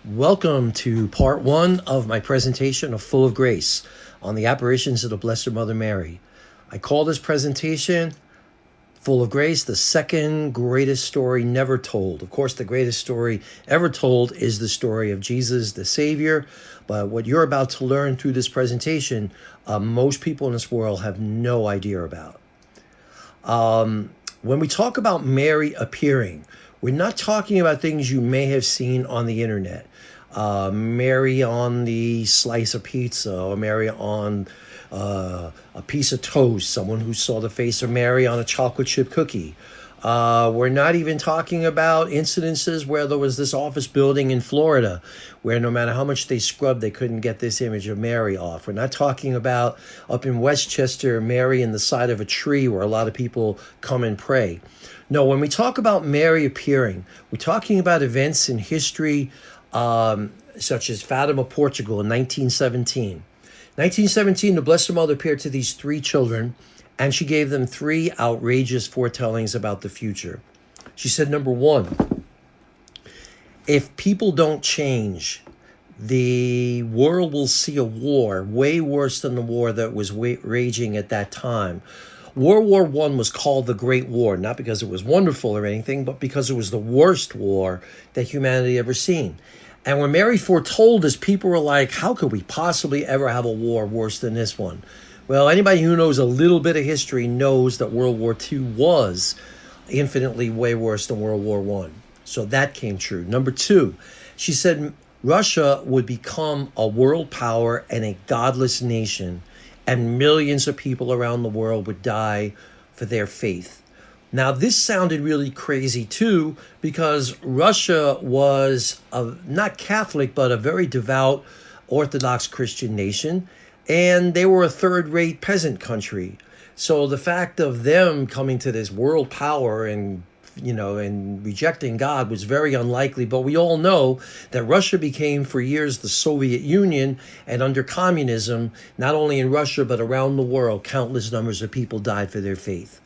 Welcome to part one of my presentation of Full of Grace on the Apparitions of the Blessed Mother Mary. I call this presentation Full of Grace, the second greatest story never told. Of course, the greatest story ever told is the story of Jesus, the Savior. But what you're about to learn through this presentation, most people in this world have no idea about. When we talk about Mary appearing, we're not talking about things you may have seen on the internet. Mary on the slice of pizza, or Mary on a piece of toast, someone who saw the face of Mary on a chocolate chip cookie. We're not even talking about incidences where there was this office building in Florida where no matter how much they scrubbed, they couldn't get this image of Mary off. We're not talking about up in Westchester, Mary in the side of a tree where a lot of people come and pray. No, when we talk about Mary appearing, we're talking about events in history such as Fatima, Portugal in 1917. 1917, the Blessed Mother appeared to these three children, and she gave them three outrageous foretellings about the future. She said, number one, if people don't change, the world will see a war way worse than the war that was raging at that time. World War I was called the Great War, not because it was wonderful or anything, but because it was the worst war that humanity ever seen. And when Mary foretold this, people were like, how could we possibly ever have a war worse than this one? Well, anybody who knows a little bit of history knows that World War II was infinitely way worse than World War I. So that came true. Number two, she said Russia would become a world power and a godless nation, and millions of people around the world would die for their faith. Now, this sounded really crazy, too, because Russia was not Catholic, but a very devout Orthodox Christian nation, and they were a third-rate peasant country. So the fact of them coming to this world power and rejecting God was very unlikely. But we all know that Russia became for years the Soviet Union, and under communism, not only in Russia, but around the world, countless numbers of people died for their faith.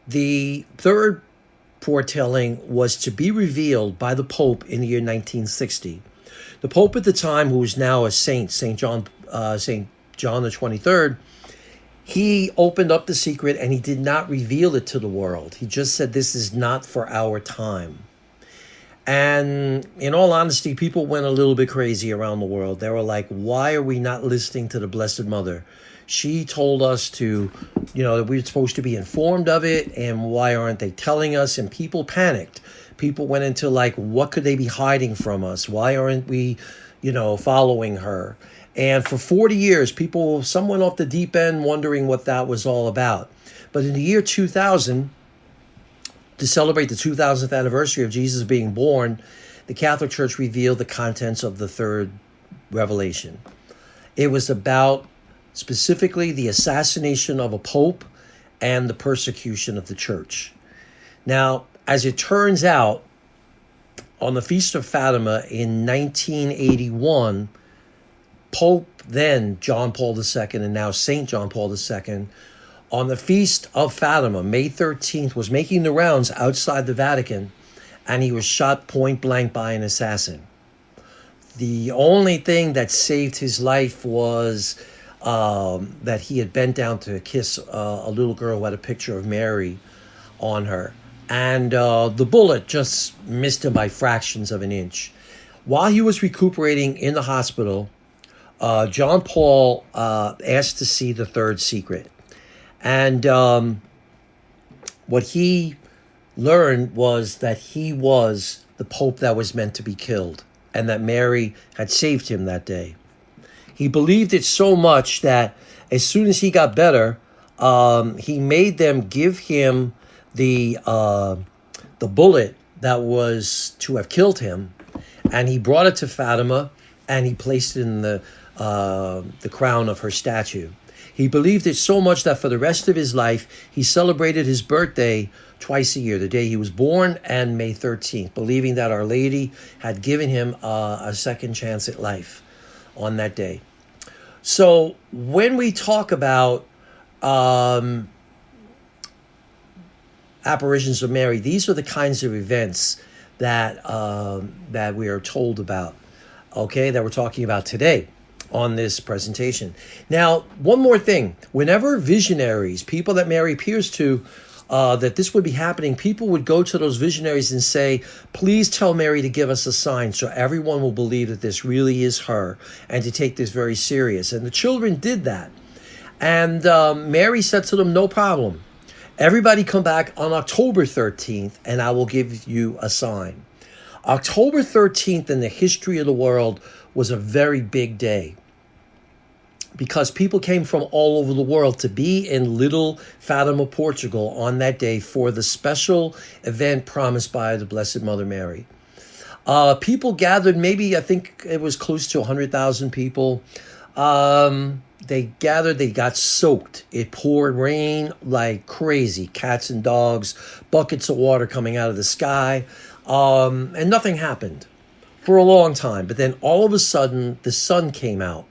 The third foretelling was to be revealed by the Pope in the year 1960. The Pope at the time, who is now a saint, St. John the 23rd, he opened up the secret and he did not reveal it to the world. He just said, this is not for our time. And in all honesty, people went a little bit crazy around the world. They were like, why are we not listening to the Blessed Mother? She told us to, that we were supposed to be informed of it, and why aren't they telling us? And people panicked. People went into like, what could they be hiding from us? Why aren't we, following her? And for 40 years, some went off the deep end wondering what that was all about. But in the year 2000, to celebrate the 2000th anniversary of Jesus being born, the Catholic Church revealed the contents of the third revelation. It was about specifically the assassination of a pope and the persecution of the church. Now, as it turns out, on the Feast of Fatima in 1981, Pope then John Paul II, and now St. John Paul II, on the Feast of Fatima, May 13th, was making the rounds outside the Vatican, and he was shot point blank by an assassin. The only thing that saved his life was that he had bent down to kiss a little girl who had a picture of Mary on her. And the bullet just missed him by fractions of an inch. While he was recuperating in the hospital, John Paul asked to see the third secret. And what he learned was that he was the Pope that was meant to be killed, and that Mary had saved him that day. He believed it so much that as soon as he got better, he made them give him the bullet that was to have killed him, and he brought it to Fatima, and he placed it in the crown of her statue. He believed it so much that for the rest of his life, he celebrated his birthday twice a year, the day he was born and May 13th, believing that Our Lady had given him a second chance at life on that day. So when we talk about apparitions of Mary, these are the kinds of events that we are told about. okay, that we're talking about today on this presentation. Now, one more thing. Whenever visionaries, people that Mary appears to, that this would be happening, people would go to those visionaries and say, please tell Mary to give us a sign so everyone will believe that this really is her and to take this very serious. And the children did that. And Mary said to them, no problem. Everybody come back on October 13th and I will give you a sign. October 13th in the history of the world was a very big day, because people came from all over the world to be in little Fatima, Portugal on that day for the special event promised by the Blessed Mother Mary. People gathered, maybe I think it was close to 100,000 people. They gathered, they got soaked. It poured rain like crazy, cats and dogs, buckets of water coming out of the sky, and nothing happened for a long time. But then all of a sudden, the sun came out.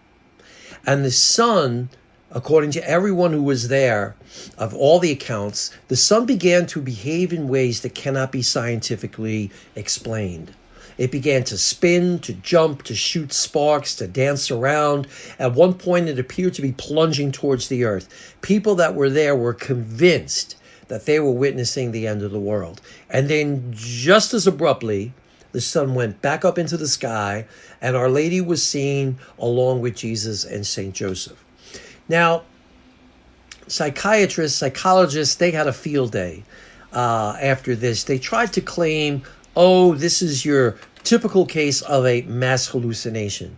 And the sun, according to everyone who was there, of all the accounts, the sun began to behave in ways that cannot be scientifically explained. It began to spin, to jump, to shoot sparks, to dance around. At one point, it appeared to be plunging towards the earth. People that were there were convinced that they were witnessing the end of the world. And then just as abruptly, the sun went back up into the sky, and Our Lady was seen along with Jesus and St. Joseph. Now, psychiatrists, psychologists, they had a field day after this. They tried to claim, oh, this is your typical case of a mass hallucination.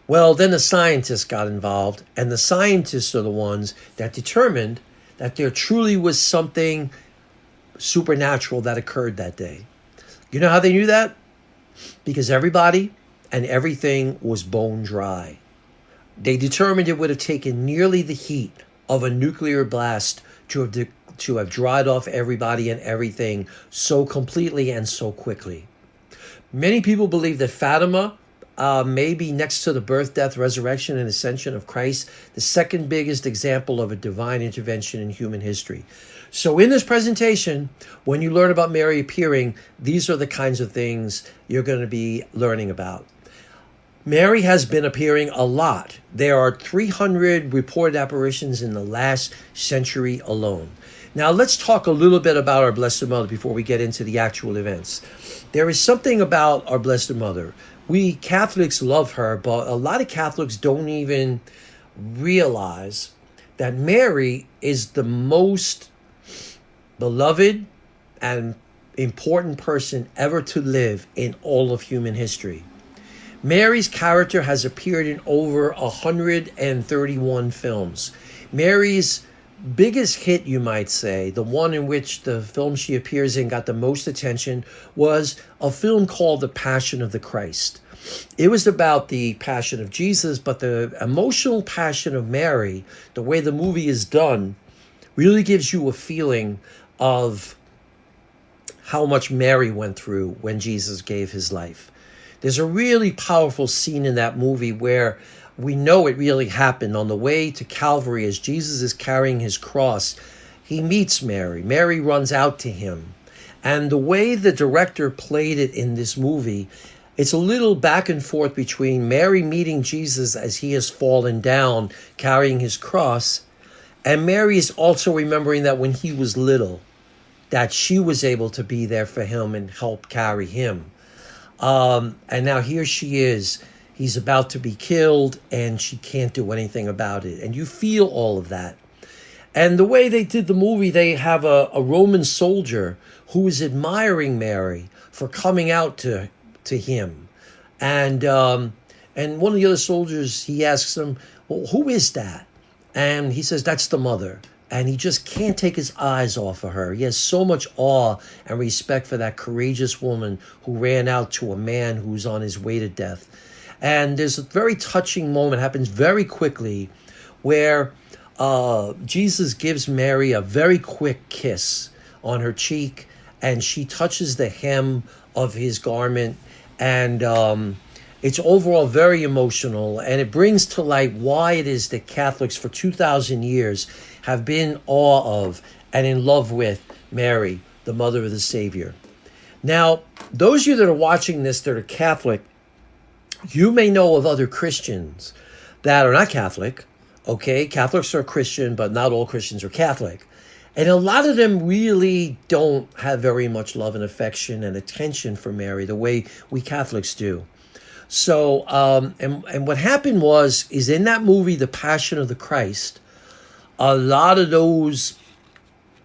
Well, then the scientists got involved, and the scientists are the ones that determined that there truly was something supernatural that occurred that day. You know how they knew that? Because everybody and everything was bone dry. They determined it would have taken nearly the heat of a nuclear blast to have dried off everybody and everything so completely and so quickly. Many people believe that Fatima may be, next to the birth, death, resurrection, and ascension of Christ, the second biggest example of a divine intervention in human history. So in this presentation, when you learn about Mary appearing, these are the kinds of things you're going to be learning about. Mary has been appearing a lot. There are 300 reported apparitions in the last century alone. Now let's talk a little bit about our Blessed Mother before we get into the actual events. There is something about our Blessed Mother. We Catholics love her, but a lot of Catholics don't even realize that Mary is the most beloved and important person ever to live in all of human history. Mary's character has appeared in over 131 films. Mary's biggest hit, you might say, the one in which the film she appears in got the most attention, was a film called The Passion of the Christ. It was about the passion of Jesus, but the emotional passion of Mary, the way the movie is done, really gives you a feeling of how much Mary went through when Jesus gave his life. There's a really powerful scene in that movie where we know it really happened. On the way to Calvary, as Jesus is carrying his cross, he meets Mary. Mary runs out to him. And the way the director played it in this movie, it's a little back and forth between Mary meeting Jesus as he has fallen down, carrying his cross, and Mary is also remembering that when he was little, that she was able to be there for him and help carry him. And now here she is. He's about to be killed, and she can't do anything about it. And you feel all of that. And the way they did the movie, they have a Roman soldier who is admiring Mary for coming out to him. And one of the other soldiers, he asks him, well, who is that? And he says, that's the mother. And he just can't take his eyes off of her. He has so much awe and respect for that courageous woman who ran out to a man who's on his way to death. And there's a very touching moment, happens very quickly, where Jesus gives Mary a very quick kiss on her cheek, and she touches the hem of his garment. And it's overall very emotional, and it brings to light why it is that Catholics for 2,000 years have been in awe of and in love with Mary, the mother of the Savior. Now, those of you that are watching this that are Catholic, You may know of other Christians that are not Catholic. Okay, Catholics are Christian, but not all Christians are Catholic. And a lot of them really don't have very much love and affection and attention for Mary the way we Catholics do. So, and what happened is in that movie, The Passion of the Christ, a lot of those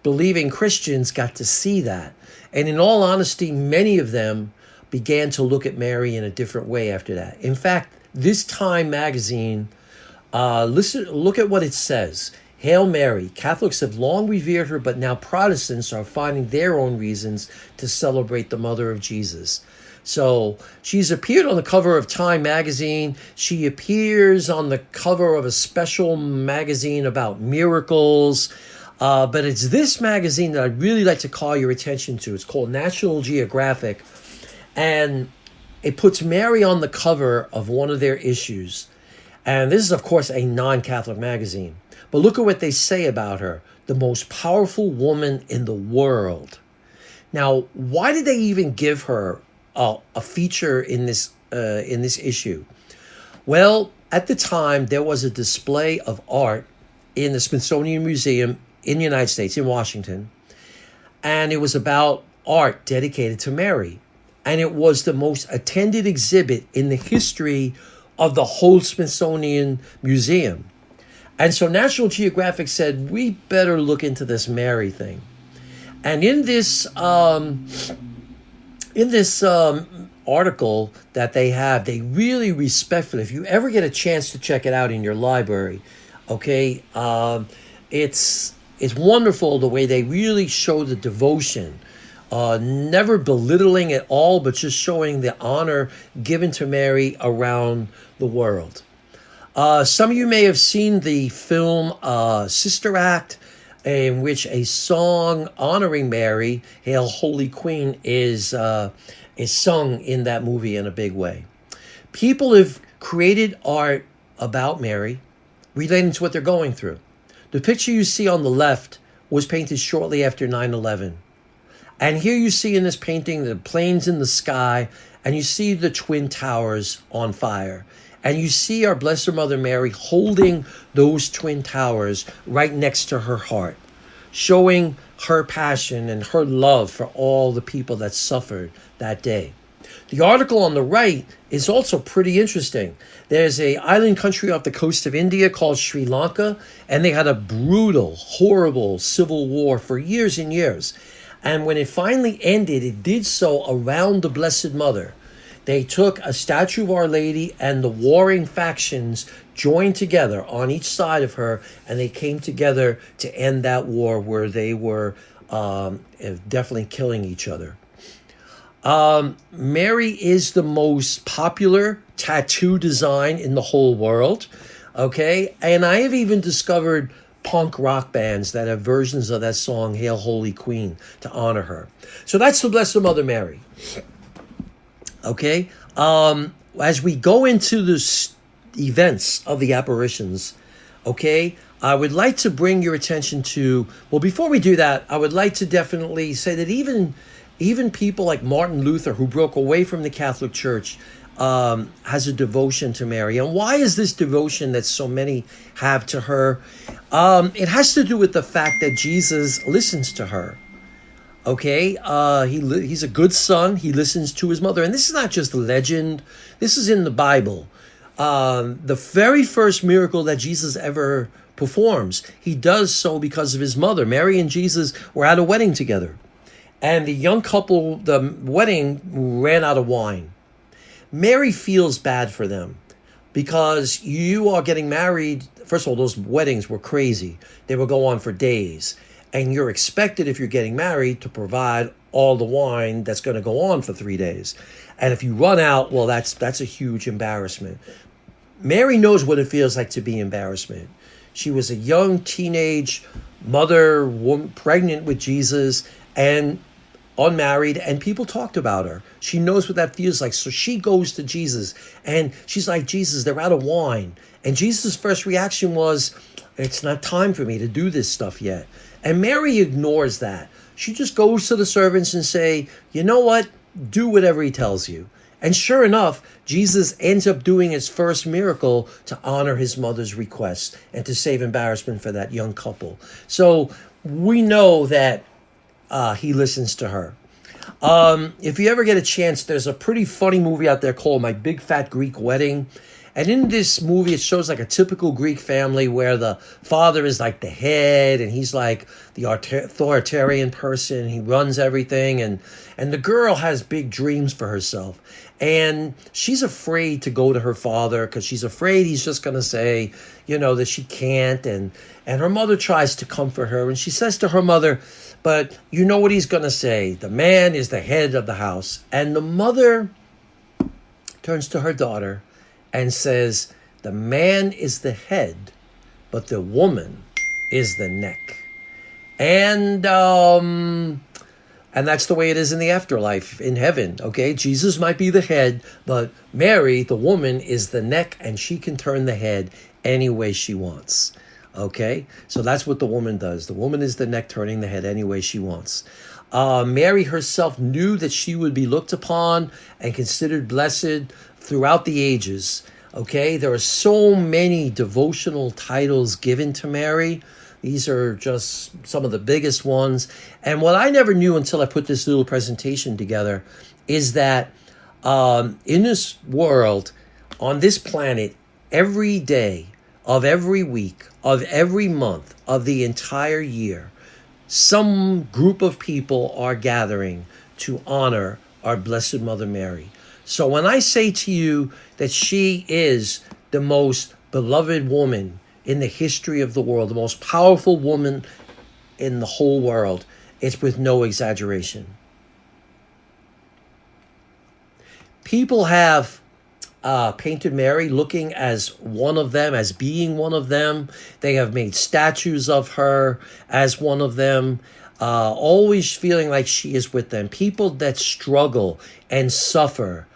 believing Christians got to see that. And in all honesty, many of them began to look at Mary in a different way after that. In fact, this Time magazine, look at what it says. Hail Mary, Catholics have long revered her, but now Protestants are finding their own reasons to celebrate the mother of Jesus. So she's appeared on the cover of Time magazine. She appears on the cover of a special magazine about miracles. But it's this magazine that I'd really like to call your attention to. It's called National Geographic. And it puts Mary on the cover of one of their issues. And this is, of course, a non-Catholic magazine. But look at what they say about her. The most powerful woman in the world. Now, why did they even give her a feature in this issue? Well, at the time, there was a display of art in the Smithsonian Museum in the United States, in Washington. And it was about art dedicated to Mary. And it was the most attended exhibit in the history of the whole Smithsonian Museum. And so National Geographic said, we better look into this Mary thing. And in this article that they have, they really respectfully, if you ever get a chance to check it out in your library, okay, it's wonderful the way they really show the devotion, never belittling at all, but just showing the honor given to Mary around the world. Some of you may have seen the film Sister Act, in which a song honoring Mary, Hail Holy Queen, is sung in that movie in a big way. People have created art about Mary relating to what they're going through. The picture you see on the left was painted shortly after 9/11. And here you see in this painting the planes in the sky, and you see the Twin Towers on fire. And you see our Blessed Mother Mary holding those Twin Towers right next to her heart, showing her passion and her love for all the people that suffered that day. The article on the right is also pretty interesting. There's an island country off the coast of India called Sri Lanka, and they had a brutal, horrible civil war for years and years. And when it finally ended, it did so around the Blessed Mother. They took a statue of Our Lady, and the warring factions joined together on each side of her, and they came together to end that war where they were definitely killing each other. Mary is the most popular tattoo design in the whole world, okay? And I have even discovered punk rock bands that have versions of that song, Hail Holy Queen, to honor her. So that's the Blessed Mother Mary. Okay, as we go into the events of the apparitions, okay, I would like to bring your attention to, well, before we do that, I would like to definitely say that even people like Martin Luther, who broke away from the Catholic Church, has a devotion to Mary. And why is this devotion that so many have to her? It has to do with the fact that Jesus listens to her. Okay, he's a good son. He listens to his mother. And this is not just a legend. This is in the Bible. The very first miracle that Jesus ever performs, he does so because of his mother. Mary and Jesus were at a wedding together. And the young couple, the wedding ran out of wine. Mary feels bad for them because you are getting married. First of all, those weddings were crazy. They would go on for days. And you're expected, if you're getting married, to provide all the wine that's going to go on for 3 days. And if you run out, well, that's a huge embarrassment. Mary knows what it feels like to be embarrassment. She was a young teenage mother, woman, pregnant with Jesus, and unmarried, and people talked about her. She knows what that feels like. So she goes to Jesus, and she's like, Jesus, they're out of wine. And Jesus' first reaction was, it's not time for me to do this stuff yet. And Mary ignores that. She just goes to the servants and say, you know what? Do whatever he tells you. And sure enough, Jesus ends up doing his first miracle to honor his mother's request and to save embarrassment for that young couple. So we know that he listens to her. If you ever get a chance, there's a pretty funny movie out there called My Big Fat Greek Wedding. And in this movie, it shows like a typical Greek family where the father is like the head and he's like the authoritarian person. He runs everything. And the girl has big dreams for herself. And she's afraid to go to her father because she's afraid he's just going to say, that she can't. And her mother tries to comfort her. And she says to her mother, but you know what he's going to say. The man is the head of the house. And the mother turns to her daughter and says, the man is the head, but the woman is the neck. And that's the way it is in the afterlife, in heaven, okay? Jesus might be the head, but Mary, the woman, is the neck, and she can turn the head any way she wants, okay? So that's what the woman does. The woman is the neck, turning the head any way she wants. Mary herself knew that she would be looked upon and considered blessed throughout the ages. Okay, there are so many devotional titles given to Mary. These are just some of the biggest ones. And what I never knew until I put this little presentation together is that in this world, on this planet, every day of every week, of every month, of the entire year, some group of people are gathering to honor our Blessed Mother Mary. So when I say to you that she is the most beloved woman in the history of the world, the most powerful woman in the whole world, it's with no exaggeration. People have painted Mary looking as one of them, as being one of them. They have made statues of her as one of them. Always feeling like she is with them. People that struggle and suffer,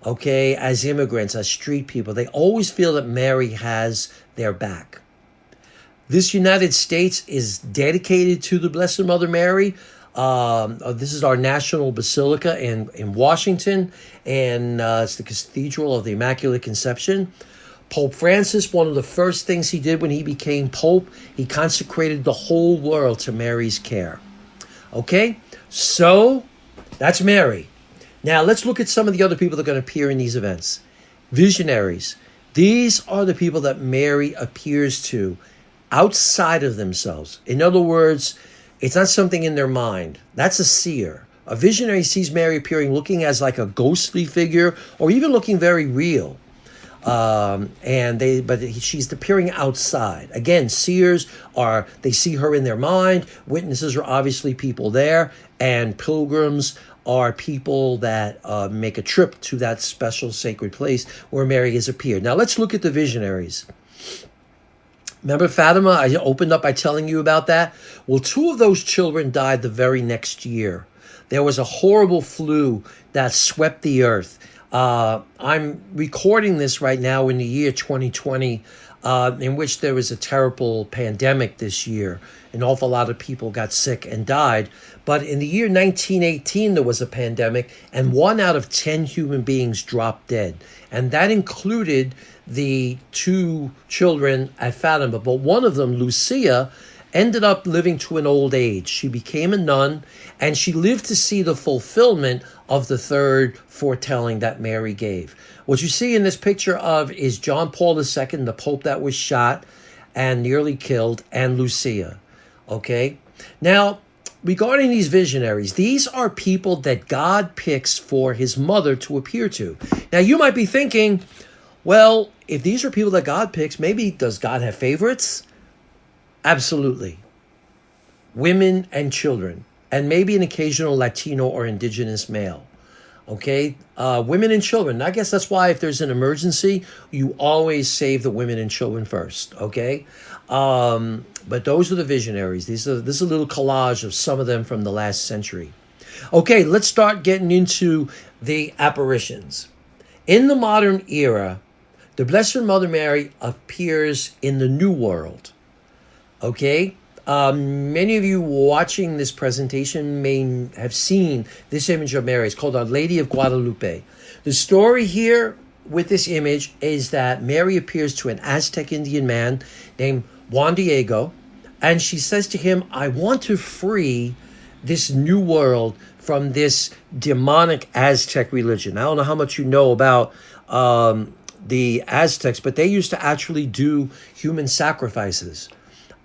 okay, as immigrants, as street people, they always feel that Mary has their back. This United States is dedicated to the Blessed Mother Mary. This is our national basilica in Washington, and it's the Cathedral of the Immaculate Conception. Pope Francis, one of the first things he did when he became Pope, he consecrated the whole world to Mary's care. Okay, so that's Mary. Now, let's look at some of the other people that are going to appear in these events. Visionaries. These are the people that Mary appears to outside of themselves. In other words, it's not something in their mind. That's a seer. A visionary sees Mary appearing looking as like a ghostly figure or even looking very real. She's appearing outside. Again, seers they see her in their mind. Witnesses are obviously people there, and pilgrims are people that make a trip to that special sacred place where Mary has appeared. Now let's look at the visionaries. Remember Fatima? I opened up by telling you about that. Well, 2 of those children died the very next year. There was a horrible flu that swept the earth. I'm recording this right now in the year 2020, in which there was a terrible pandemic this year. An awful lot of people got sick and died. But in the year 1918, there was a pandemic, and 1 out of 10 human beings dropped dead. And that included the 2 children at Fatima. But one of them, Lucia, ended up living to an old age. She became a nun, and she lived to see the fulfillment of the 3rd foretelling that Mary gave. What you see in this picture of is John Paul II, the Pope that was shot and nearly killed, and Lucia. Okay? Now, regarding these visionaries, these are people that God picks for his mother to appear to. Now, you might be thinking, well, if these are people that God picks, maybe does God have favorites? Absolutely. Women and children, and maybe an occasional Latino or indigenous male. Okay? Women and children. I guess that's why if there's an emergency, you always save the women and children first. Okay? But those are the visionaries. This is a little collage of some of them from the last century. Okay, let's start getting into the apparitions. In the modern era, the Blessed Mother Mary appears in the New World. Okay? Many of you watching this presentation may have seen this image of Mary. It's called Our Lady of Guadalupe. The story here with this image is that Mary appears to an Aztec Indian man named Juan Diego, and she says to him, I want to free this new world from this demonic Aztec religion. I don't know how much you know about the Aztecs, but they used to actually do human sacrifices.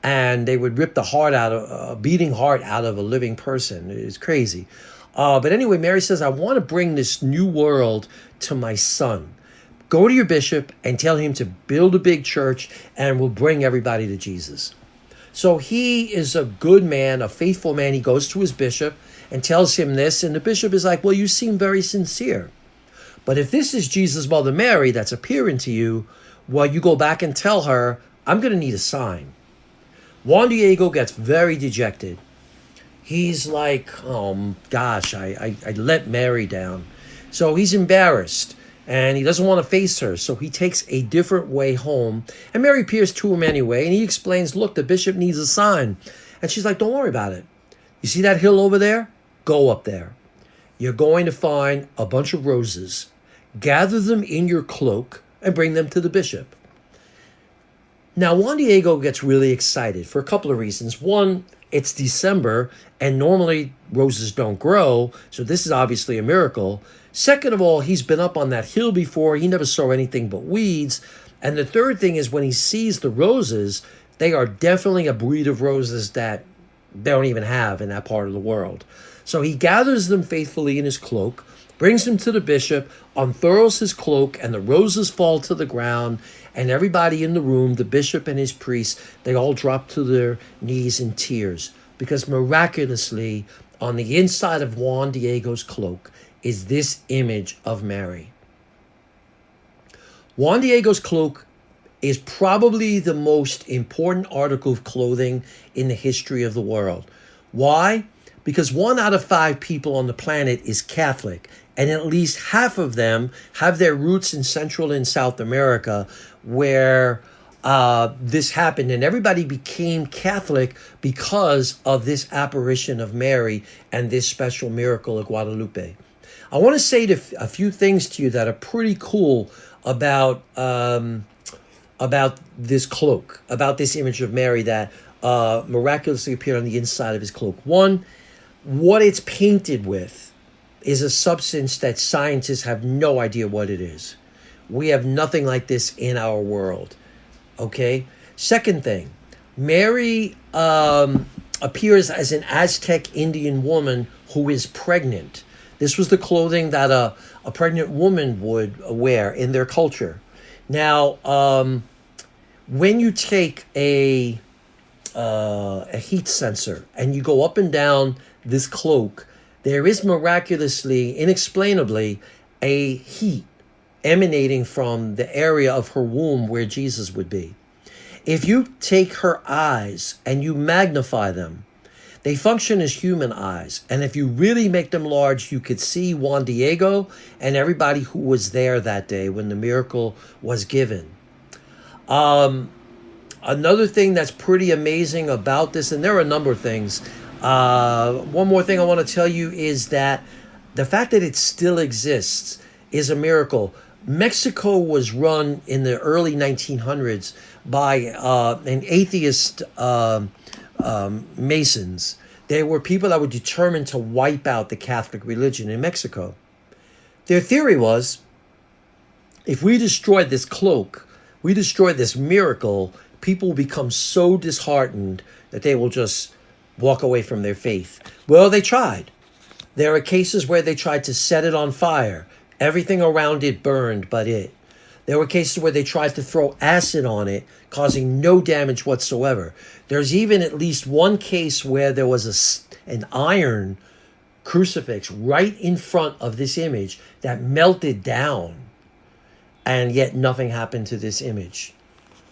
And they would rip the heart out of a beating heart out of a living person. It's crazy. But anyway, Mary says, I want to bring this new world to my son. Go to your bishop and tell him to build a big church and we'll bring everybody to Jesus. So he is a good man, a faithful man. He goes to his bishop and tells him this. And the bishop is like, well, you seem very sincere. But if this is Jesus' mother Mary that's appearing to you, well, you go back and tell her, I'm going to need a sign. Juan Diego gets very dejected. He's like, oh, gosh, I let Mary down. So he's embarrassed, and he doesn't want to face her. So he takes a different way home. And Mary appears to him anyway, and he explains, look, the bishop needs a sign. And she's like, don't worry about it. You see that hill over there? Go up there. You're going to find a bunch of roses. Gather them in your cloak and bring them to the bishop. Now, Juan Diego gets really excited for a couple of reasons. One, it's December, and normally roses don't grow, so this is obviously a miracle. Second of all, he's been up on that hill before. He never saw anything but weeds. And the third thing is when he sees the roses, they are definitely a breed of roses that they don't even have in that part of the world. So he gathers them faithfully in his cloak, brings them to the bishop, unfurls his cloak, and the roses fall to the ground. And everybody in the room, the bishop and his priest, they all drop to their knees in tears. Because miraculously, on the inside of Juan Diego's cloak is this image of Mary. Juan Diego's cloak is probably the most important article of clothing in the history of the world. Why? Because 1 out of 5 people on the planet is Catholic, and at least half of them have their roots in Central and South America, where this happened, and everybody became Catholic because of this apparition of Mary and this special miracle of Guadalupe. I want to say a few things to you that are pretty cool about this cloak, about this image of Mary that miraculously appeared on the inside of his cloak. One, what it's painted with is a substance that scientists have no idea what it is. We have nothing like this in our world. Okay? Second thing, Mary appears as an Aztec Indian woman who is pregnant. This was the clothing that a pregnant woman would wear in their culture. Now, when you take a heat sensor and you go up and down this cloak, there is miraculously, inexplainably, a heat emanating from the area of her womb where Jesus would be. If you take her eyes and you magnify them, they function as human eyes. And if you really make them large, you could see Juan Diego and everybody who was there that day when the miracle was given. Another thing that's pretty amazing about this, and there are a number of things. One more thing I want to tell you is that the fact that it still exists is a miracle. Mexico was run in the early 1900s by an atheist Masons. They were people that were determined to wipe out the Catholic religion in Mexico. Their theory was, if we destroyed this cloak, we destroyed this miracle, people will become so disheartened that they will just walk away from their faith. Well, they tried. There are cases where they tried to set it on fire. Everything around it burned but it. There were cases where they tried to throw acid on it, causing no damage whatsoever. There's even at least one case where there was an iron crucifix right in front of this image that melted down, and yet nothing happened to this image.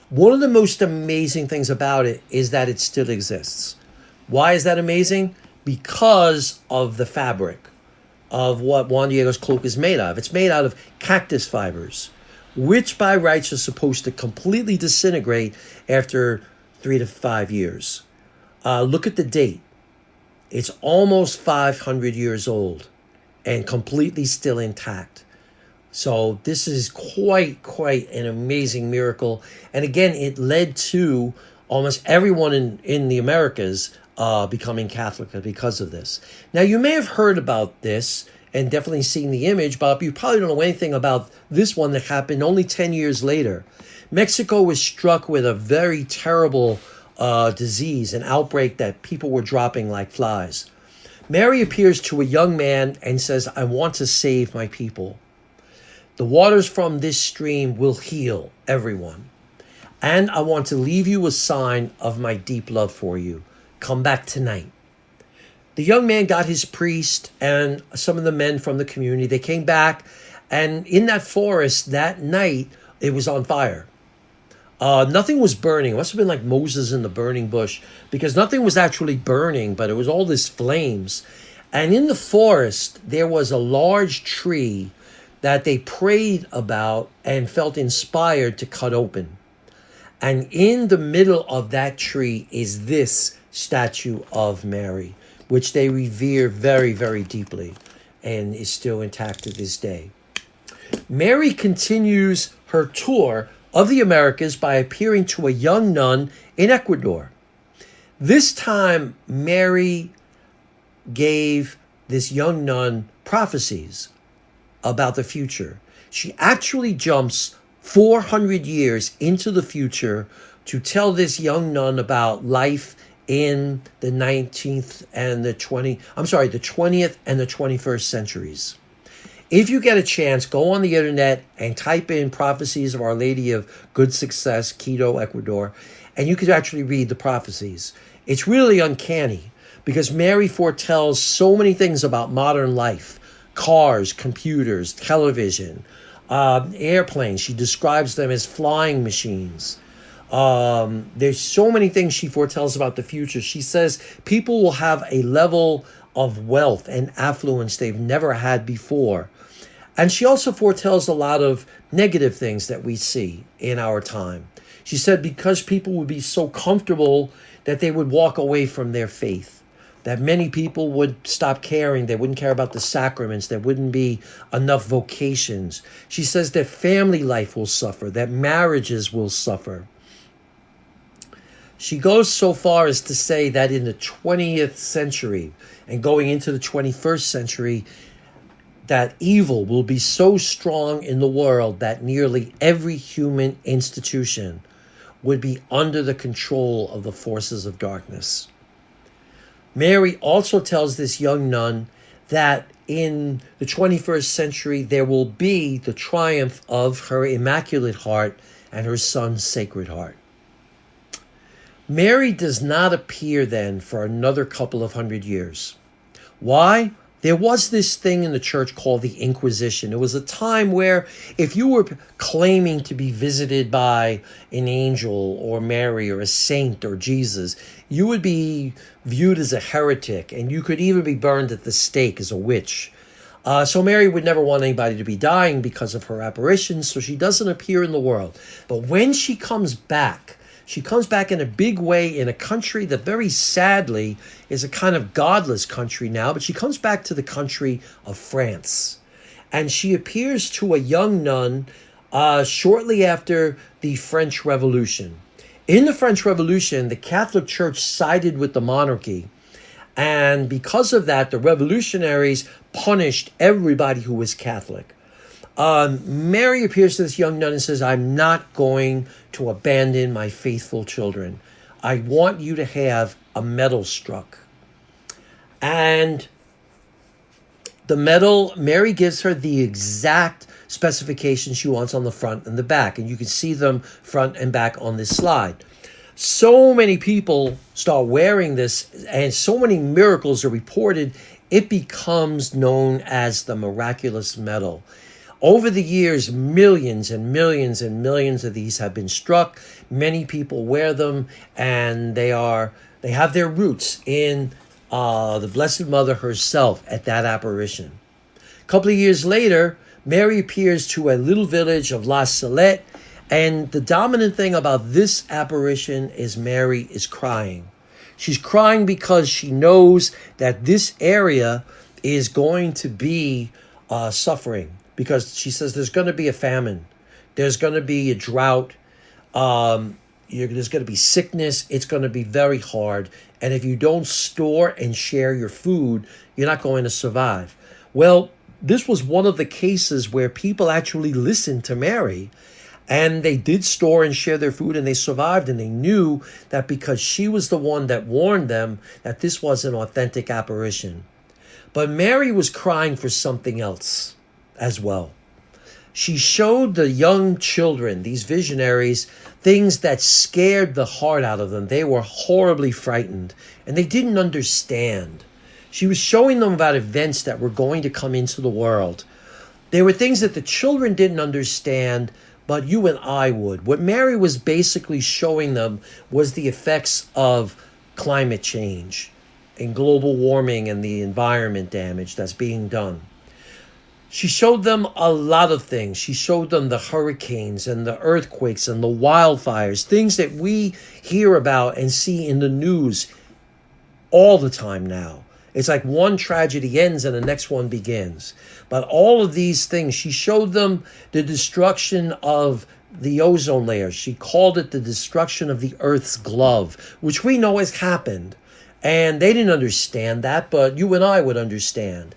One of the most amazing things about it is that it still exists. Why is that amazing? Because of the fabric of what Juan Diego's cloak is made of. It's made out of cactus fibers, which by rights are supposed to completely disintegrate after 3 to 5 years. Look at the date. It's almost 500 years old and completely still intact. So this is quite an amazing miracle. And again, it led to almost everyone in the Americas becoming Catholic because of this. Now, you may have heard about this and definitely seen the image, but you probably don't know anything about this one that happened only 10 years later. Mexico was struck with a very terrible disease, an outbreak that people were dropping like flies. Mary appears to a young man and says, I want to save my people. The waters from this stream will heal everyone. And I want to leave you a sign of my deep love for you. Come back tonight. The young man got his priest and some of the men from the community. They came back, and in that forest that night, it was on fire. Nothing was burning. It must have been like Moses in the burning bush, because nothing was actually burning, but it was all this flames. And in the forest, there was a large tree that they prayed about and felt inspired to cut open. And in the middle of that tree is this statue of Mary, which they revere very, very deeply and is still intact to this day. Mary continues her tour of the Americas by appearing to a young nun in Ecuador. This time, Mary gave this young nun prophecies about the future. She actually jumps 400 years into the future to tell this young nun about life in the 20th and the 21st centuries. If you get a chance, go on the internet and type in prophecies of Our Lady of Good Success, Quito, Ecuador, and you could actually read the prophecies. It's really uncanny because Mary foretells so many things about modern life: cars, computers, television, airplanes. She describes them as flying machines. There's so many things she foretells about the future. She says people will have a level of wealth and affluence they've never had before. And she also foretells a lot of negative things that we see in our time. She said because people would be so comfortable that they would walk away from their faith, that many people would stop caring. They wouldn't care about the sacraments. There wouldn't be enough vocations. She says that family life will suffer, that marriages will suffer. She goes so far as to say that in the 20th century and going into the 21st century, that evil will be so strong in the world that nearly every human institution would be under the control of the forces of darkness. Mary also tells this young nun that in the 21st century, there will be the triumph of her Immaculate Heart and her Son's Sacred Heart. Mary does not appear then for another couple of hundred years. Why? There was this thing in the church called the Inquisition. It was a time where if you were claiming to be visited by an angel or Mary or a saint or Jesus, you would be viewed as a heretic, and you could even be burned at the stake as a witch. So Mary would never want anybody to be dying because of her apparitions, so she doesn't appear in the world. But when she comes back in a big way in a country that very sadly is a kind of godless country now, but she comes back to the country of France. And she appears to a young nun shortly after the French Revolution. In the French Revolution, the Catholic Church sided with the monarchy. And because of that, the revolutionaries punished everybody who was Catholic. Mary appears to this young nun and says, I'm not going to abandon my faithful children. I want you to have a medal struck. And the medal, Mary gives her the exact specifications she wants on the front and the back. And you can see them front and back on this slide. So many people start wearing this, and so many miracles are reported, it becomes known as the miraculous medal. Over the years, millions and millions and millions of these have been struck. Many people wear them, and they have their roots in the Blessed Mother herself at that apparition. A couple of years later, Mary appears to a little village of La Salette, and the dominant thing about this apparition is Mary is crying. She's crying because she knows that this area is going to be suffering. because she says there's going to be a famine. There's going to be a drought. There's going to be sickness. It's going to be very hard. And if you don't store and share your food, you're not going to survive. Well, this was one of the cases where people actually listened to Mary, and they did store and share their food, and they survived, and they knew that because she was the one that warned them that this was an authentic apparition. But Mary was crying for something else as well. She showed the young children, these visionaries, things that scared the heart out of them. They were horribly frightened, and they didn't understand. She was showing them about events that were going to come into the world. There were things that the children didn't understand, but you and I would. What Mary was basically showing them was the effects of climate change and global warming and the environment damage that's being done. She showed them a lot of things. She showed them the hurricanes and the earthquakes and the wildfires, things that we hear about and see in the news all the time now. It's like one tragedy ends and the next one begins. But all of these things, she showed them the destruction of the ozone layer. She called it the destruction of the Earth's glove, which we know has happened. And they didn't understand that, but you and I would understand.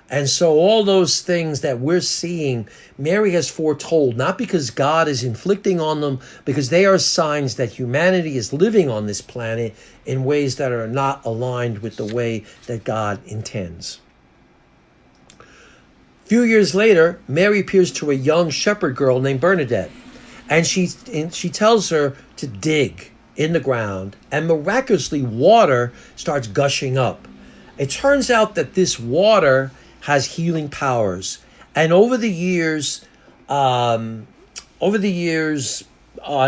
And so all those things that we're seeing, Mary has foretold, not because God is inflicting on them, because they are signs that humanity is living on this planet in ways that are not aligned with the way that God intends. A few years later, Mary appears to a young shepherd girl named Bernadette, and she tells her to dig in the ground, and miraculously water starts gushing up. It turns out that this water has healing powers, and over the years, I don't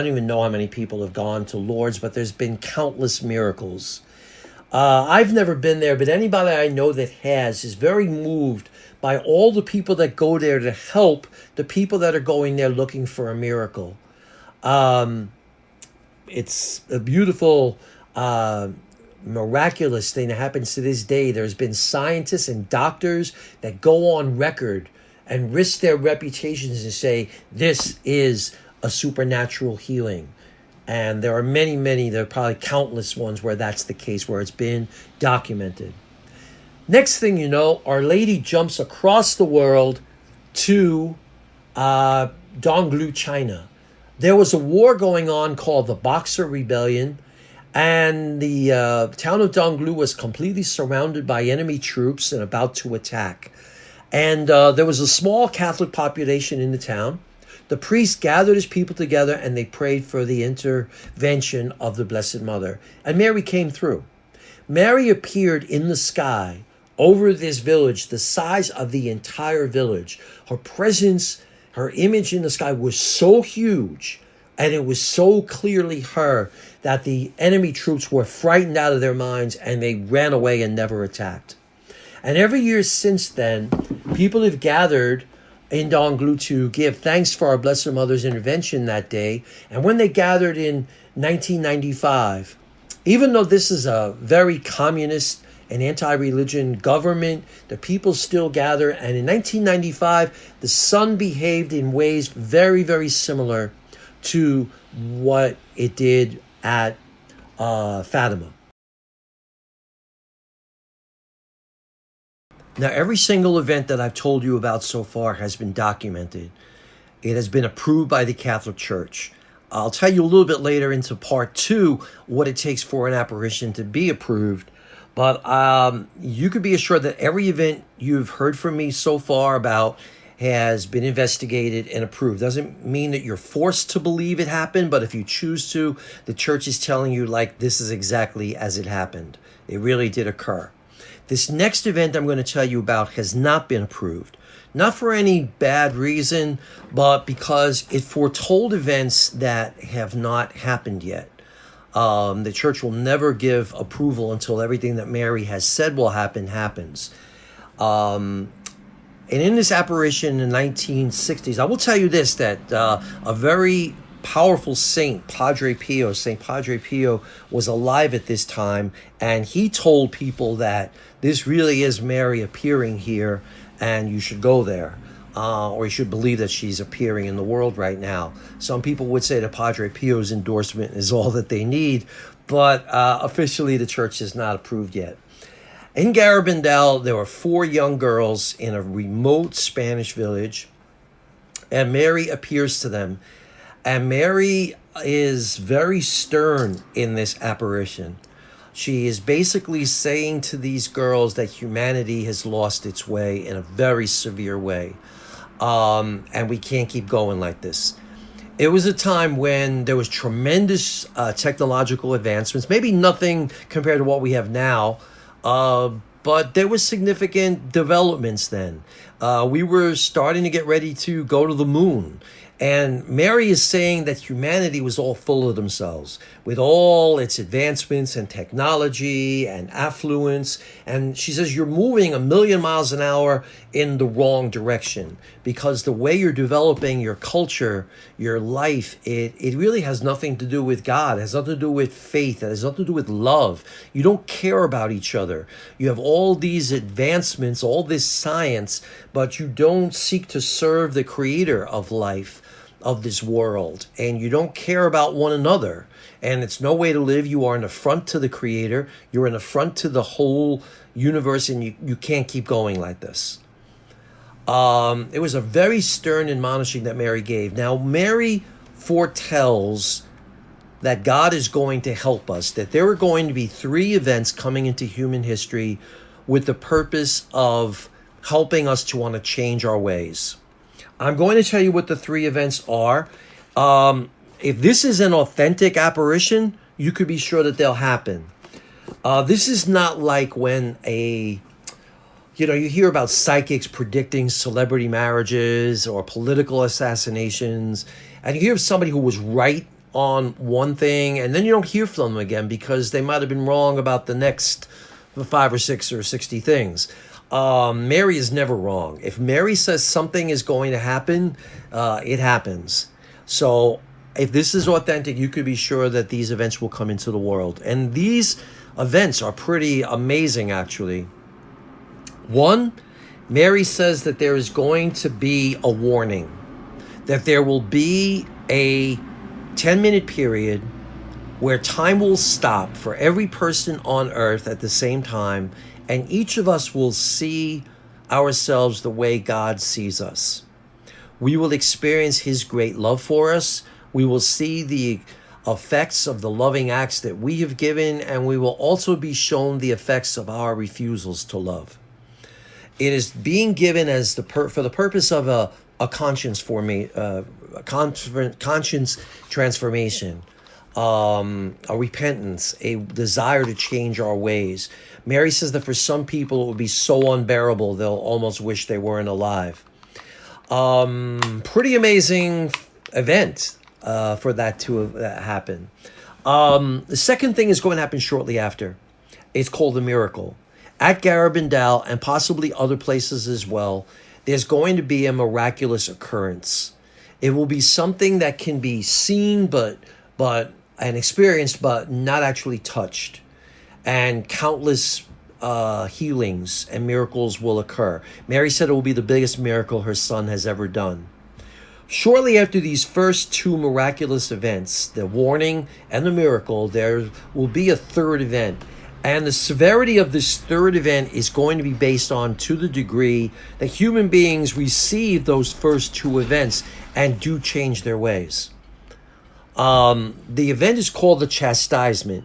even know how many people have gone to Lourdes, but there's been countless miracles. I've never been there, but anybody I know that has is very moved by all the people that go there to help the people that are going there looking for a miracle. It's a beautiful, miraculous thing that happens to this day. There's been scientists and doctors that go on record and risk their reputations and say, this is a supernatural healing. And there are many, there are probably countless ones where that's the case, where it's been documented. Next thing you know, Our Lady jumps across the world to Donglu, China. There was a war going on called the Boxer Rebellion, and the town of Donglu was completely surrounded by enemy troops and about to attack. And there was a small Catholic population in the town. The priest gathered his people together and they prayed for the intervention of the Blessed Mother. And Mary came through. Mary appeared in the sky over this village, the size of the entire village. Her presence, her image in the sky was so huge, and it was so clearly her, that the enemy troops were frightened out of their minds and they ran away and never attacked. And every year since then, people have gathered in Donglu to give thanks for our Blessed Mother's intervention that day. And when they gathered in 1995, even though this is a very communist and anti-religion government, the people still gather. And in 1995, the sun behaved in ways very, very similar to what it did at Fatima. Now, every single event that I've told you about so far has been documented. It has been approved by the Catholic Church. I'll tell you a little bit later into part 2 what it takes for an apparition to be approved. But you can be assured that every event you've heard from me so far about has been investigated and approved. Doesn't mean that you're forced to believe it happened, but if you choose to, the church is telling you, like, this is exactly as it happened. It really did occur. This next event I'm going to tell you about has not been approved. Not for any bad reason, but because it foretold events that have not happened yet. The church will never give approval until everything that Mary has said will happen happens. And in this apparition in the 1960s, I will tell you this, that a very powerful saint, Saint Padre Pio, was alive at this time, and he told people that this really is Mary appearing here, and you should go there. or you should believe that she's appearing in the world right now. Some people would say that Padre Pio's endorsement is all that they need, but officially the church is not approved yet. In Garabandal, there were 4 young girls in a remote Spanish village, and Mary appears to them. And Mary is very stern in this apparition. She is basically saying to these girls that humanity has lost its way in a very severe way. And we can't keep going like this. It was a time when there was tremendous technological advancements, maybe nothing compared to what we have now, but there was significant developments then. We were starting to get ready to go to the moon. And Mary is saying that humanity was all full of themselves with all its advancements and technology and affluence. And she says, you're moving 1,000,000 miles an hour in the wrong direction, because the way you're developing your culture, your life, it really has nothing to do with God. It has nothing to do with faith. It has nothing to do with love. You don't care about each other. You have all these advancements, all this science, but you don't seek to serve the creator of life, of this world, and you don't care about one another, and it's no way to live. You are an affront to the creator, you're an affront to the whole universe, and you can't keep going like this. It was a very stern admonishing that Mary gave. Now Mary foretells that God is going to help us, that there are going to be 3 events coming into human history with the purpose of helping us to want to change our ways. I'm going to tell you what the 3 events are. If this is an authentic apparition, you could be sure that they'll happen. This is not like when you hear about psychics predicting celebrity marriages or political assassinations, and you hear of somebody who was right on one thing, and then you don't hear from them again because they might have been wrong about the next 5 or 6 or 60 things. Mary is never wrong. If Mary says something is going to happen, it happens. So if this is authentic, you could be sure that these events will come into the world. And these events are pretty amazing, actually. 1, Mary says that there is going to be a warning, that there will be a 10-minute period where time will stop for every person on earth at the same time, and each of us will see ourselves the way God sees us. We will experience his great love for us. We will see the effects of the loving acts that we have given, and we will also be shown the effects of our refusals to love. It is being given as for the purpose of a conscience conscience transformation, a repentance, a desire to change our ways. Mary says that for some people it will be so unbearable they'll almost wish they weren't alive. Pretty amazing event for that to happen. The second thing is going to happen shortly after. It's called a miracle. At Garabandal and possibly other places as well, there's going to be a miraculous occurrence. It will be something that can be seen and experienced, but not actually touched. And countless healings and miracles will occur. Mary said it will be the biggest miracle her son has ever done. Shortly after these first 2 miraculous events, the warning and the miracle, there will be a 3rd event. And the severity of this 3rd event is going to be based on to the degree that human beings receive those first 2 events and do change their ways. The event is called the chastisement.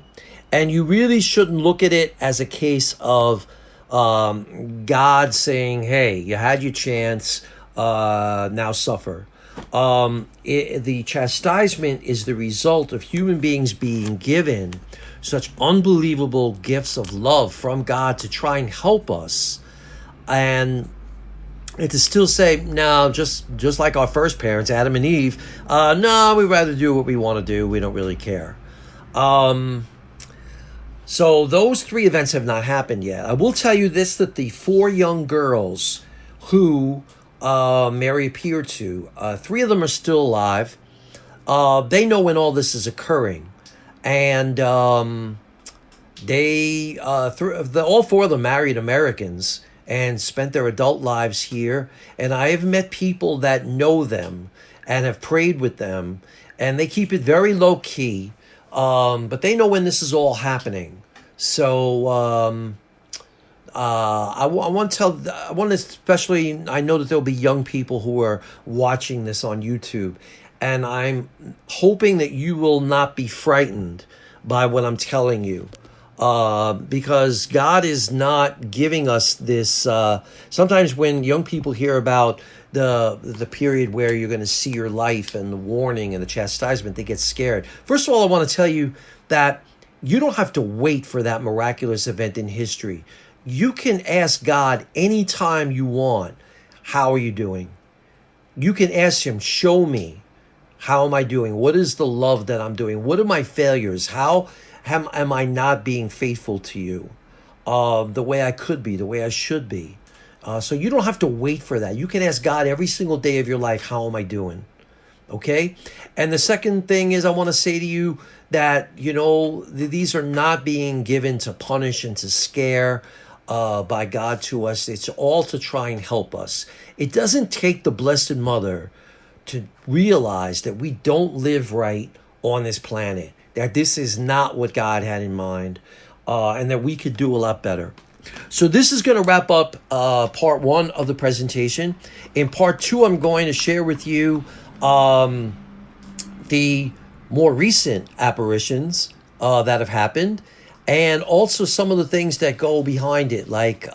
And you really shouldn't look at it as a case of God saying, hey, you had your chance, now suffer. The chastisement is the result of human beings being given such unbelievable gifts of love from God to try and help us. And to still say, no, just like our first parents, Adam and Eve, no, we'd rather do what we want to do. We don't really care. So those 3 events have not happened yet. I will tell you this, that the 4 young girls who Mary appeared to, 3 of them are still alive. They know when all this is occurring. And all 4 of them married Americans. and spent their adult lives here. And I have met people that know them and have prayed with them, and they keep it very low key, but they know when this is all happening. So I want to tell, I want to especially, I know that there'll be young people who are watching this on YouTube, and I'm hoping that you will not be frightened by what I'm telling you. Because God is not giving us this. Sometimes when young people hear about the period where you're going to see your life and the warning and the chastisement, they get scared. First of all, I want to tell you that you don't have to wait for that miraculous event in history. You can ask God anytime you want, how are you doing? You can ask him, show me, how am I doing? What is the love that I'm doing? What are my failures? How am I not being faithful to you the way I could be, the way I should be? So you don't have to wait for that. You can ask God every single day of your life, how am I doing? Okay? And the second thing is, I want to say to you that, these are not being given to punish and to scare by God to us. It's all to try and help us. It doesn't take the Blessed Mother to realize that we don't live right on this planet, that this is not what God had in mind, and that we could do a lot better. So this is going to wrap up part one of the presentation. In part two, I'm going to share with you the more recent apparitions that have happened, and also some of the things that go behind it, like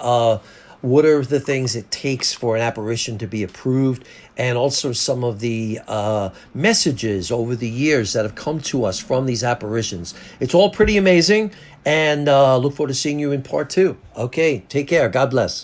what are the things it takes for an apparition to be approved, and also some of the messages over the years that have come to us from these apparitions. It's all pretty amazing, and look forward to seeing you in part two. Okay, take care. God bless.